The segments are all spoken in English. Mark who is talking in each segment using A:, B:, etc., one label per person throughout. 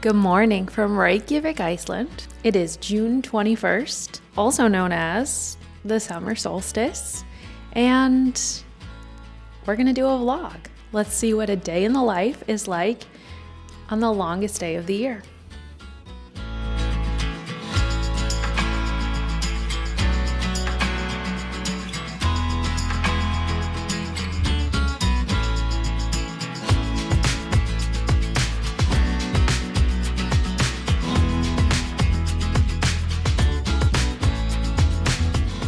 A: Good morning from Reykjavik, Iceland. It is June 21st, also known as the summer solstice, and we're gonna do a vlog. Let's see what a day in the life is like on the longest day of the year.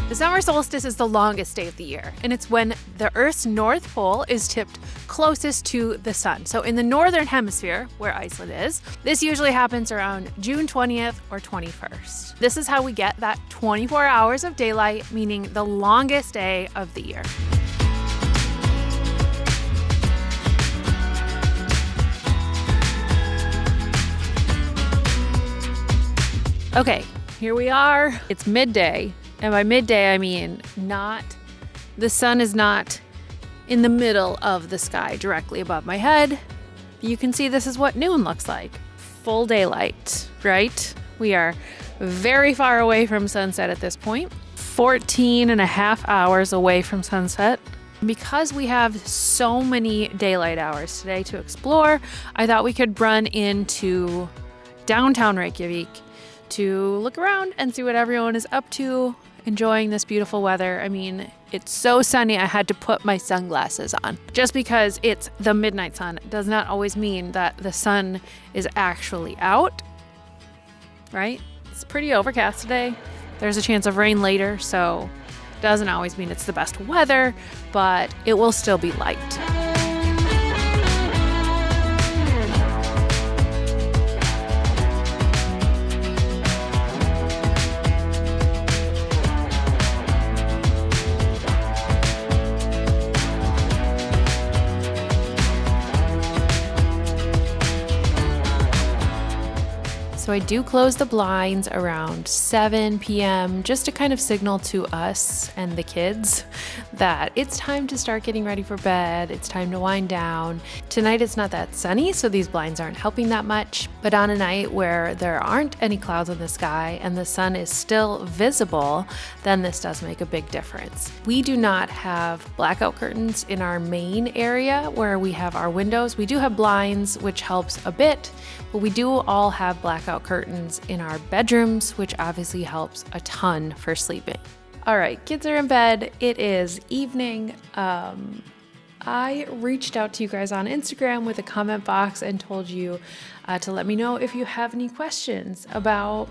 A: The summer solstice is the longest day of the year, and it's when the Earth's North Pole is tipped closest to the sun. So in the northern hemisphere, where Iceland is, this usually happens around June 20th or 21st. This is how we get that 24 hours of daylight, meaning the longest day of the year. Okay, here we are. It's midday. And by midday, I mean the sun is not in the middle of the sky directly above my head. You can see this is what noon looks like. Full daylight, right? We are very far away from sunset at this point. 14 and a half hours away from sunset. Because we have so many daylight hours today to explore, I thought we could run into downtown Reykjavik to look around and see what everyone is up to, enjoying this beautiful weather. I mean, it's so sunny I had to put my sunglasses on. Just because it's the midnight sun does not always mean that the sun is actually out, right? It's pretty overcast today. There's a chance of rain later, so it doesn't always mean it's the best weather, but it will still be light. So I do close the blinds around 7 p.m. just to kind of signal to us and the kids that it's time to start getting ready for bed. It's time to wind down. Tonight it's not that sunny, so these blinds aren't helping that much. But on a night where there aren't any clouds in the sky and the sun is still visible, then this does make a big difference. We do not have blackout curtains in our main area where we have our windows. We do have blinds, which helps a bit, but we do all have blackout curtains in our bedrooms, which obviously helps a ton for sleeping. All right, kids are in bed. It is evening. I reached out to you guys on Instagram with a comment box and told you to let me know if you have any questions about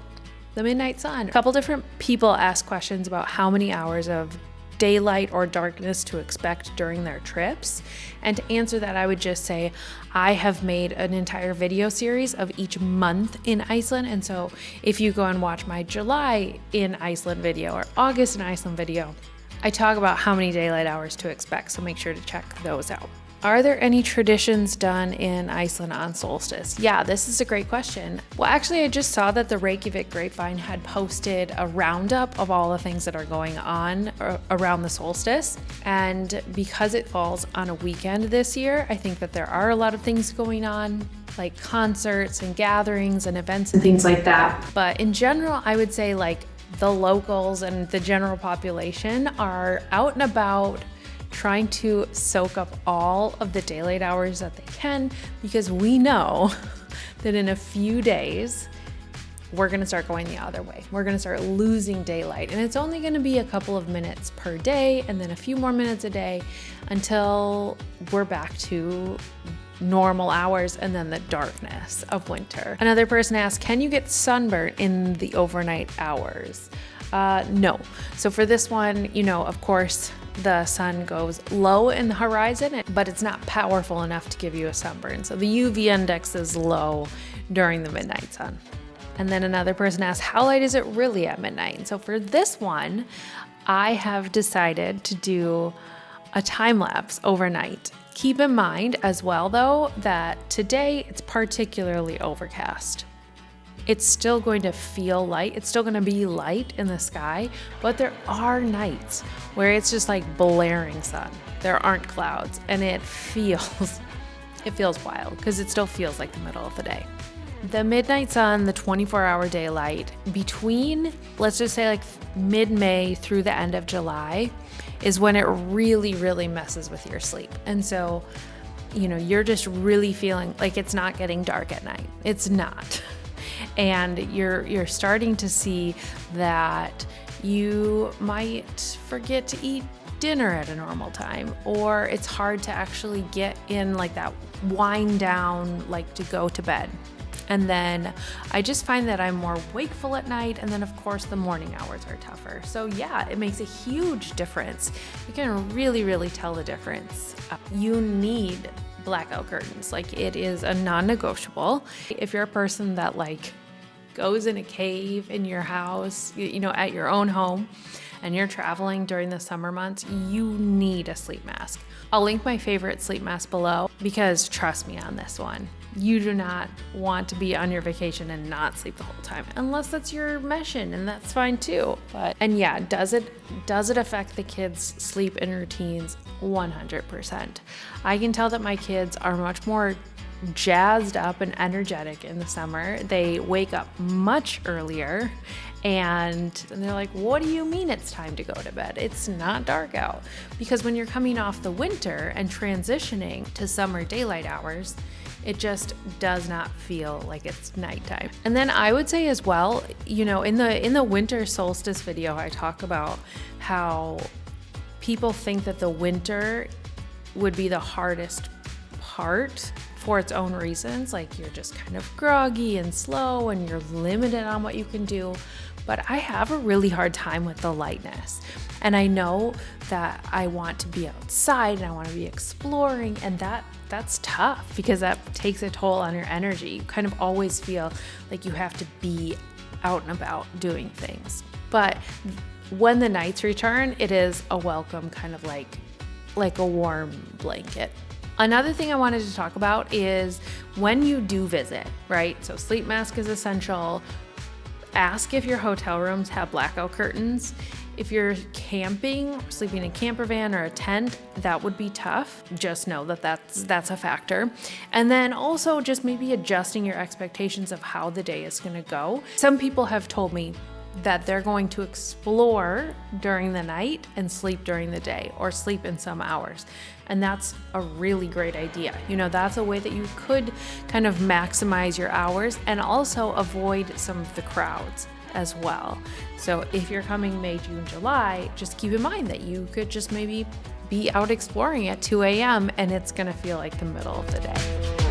A: the midnight sun. A couple different people asked questions about how many hours of daylight or darkness to expect during their trips. And to answer that, I would just say I have made an entire video series of each month in Iceland. And so if you go and watch my July in Iceland video or August in Iceland video, I talk about how many daylight hours to expect. So make sure to check those out. Are there any traditions done in Iceland on solstice? Yeah, this is a great question. Well, actually, I just saw that the Reykjavik Grapevine had posted a roundup of all the things that are going on around the solstice. And because it falls on a weekend this year, I think that there are a lot of things going on, like concerts and gatherings and events and things like that. But in general, I would say like the locals and the general population are out and about trying to soak up all of the daylight hours that they can, because we know that in a few days, we're gonna start going the other way. We're gonna start losing daylight, and it's only gonna be a couple of minutes per day and then a few more minutes a day until we're back to normal hours and then the darkness of winter. Another person asked, can you get sunburnt in the overnight hours? No. So for this one, of course, the sun goes low in the horizon, but it's not powerful enough to give you a sunburn. So the UV index is low during the midnight sun. And then another person asked, how light is it really at midnight? And so for this one, I have decided to do a time lapse overnight. Keep in mind as well, though, that today it's particularly overcast. It's still going to feel light. It's still going to be light in the sky, but there are nights where it's just like blaring sun. There aren't clouds, and it feels wild because it still feels like the middle of the day. The midnight sun, the 24-hour daylight, between, let's just say like mid-May through the end of July, is when it really, really messes with your sleep. And so, you're just really feeling like it's not getting dark at night. It's not. And you're starting to see that you might forget to eat dinner at a normal time, or it's hard to actually get in like that wind down, like to go to bed. And then I just find that I'm more wakeful at night. And then of course the morning hours are tougher. So yeah, it makes a huge difference. You can really, really tell the difference. You need blackout curtains. Like, it is a non-negotiable. If you're a person that like goes in a cave in your house, at your own home, and you're traveling during the summer months, you need a sleep mask. I'll link my favorite sleep mask below, because trust me on this one, you do not want to be on your vacation and not sleep the whole time, unless that's your mission, and that's fine too. And yeah, does it affect the kids' sleep and routines? 100%. I can tell that my kids are much more jazzed up and energetic in the summer. They wake up much earlier, and they're like, what do you mean it's time to go to bed? It's not dark out. Because when you're coming off the winter and transitioning to summer daylight hours, it just does not feel like it's nighttime. And then I would say as well, in the winter solstice video, I talk about how people think that the winter would be the hardest part for its own reasons. Like, you're just kind of groggy and slow and you're limited on what you can do. But I have a really hard time with the lightness. And I know that I want to be outside and I want to be exploring, and that's tough because that takes a toll on your energy. You kind of always feel like you have to be out and about doing things. But when the nights return, it is a welcome kind of like a warm blanket. Another thing I wanted to talk about is when you do visit, right? So sleep mask is essential. Ask if your hotel rooms have blackout curtains. If you're camping, sleeping in a camper van or a tent, that would be tough. Just know that that's a factor. And then also just maybe adjusting your expectations of how the day is going to go. Some people have told me that they're going to explore during the night and sleep during the day, or sleep in some hours. And that's a really great idea. That's a way that you could kind of maximize your hours and also avoid some of the crowds as well. So if you're coming May, June, July, just keep in mind that you could just maybe be out exploring at 2 a.m. and it's gonna feel like the middle of the day.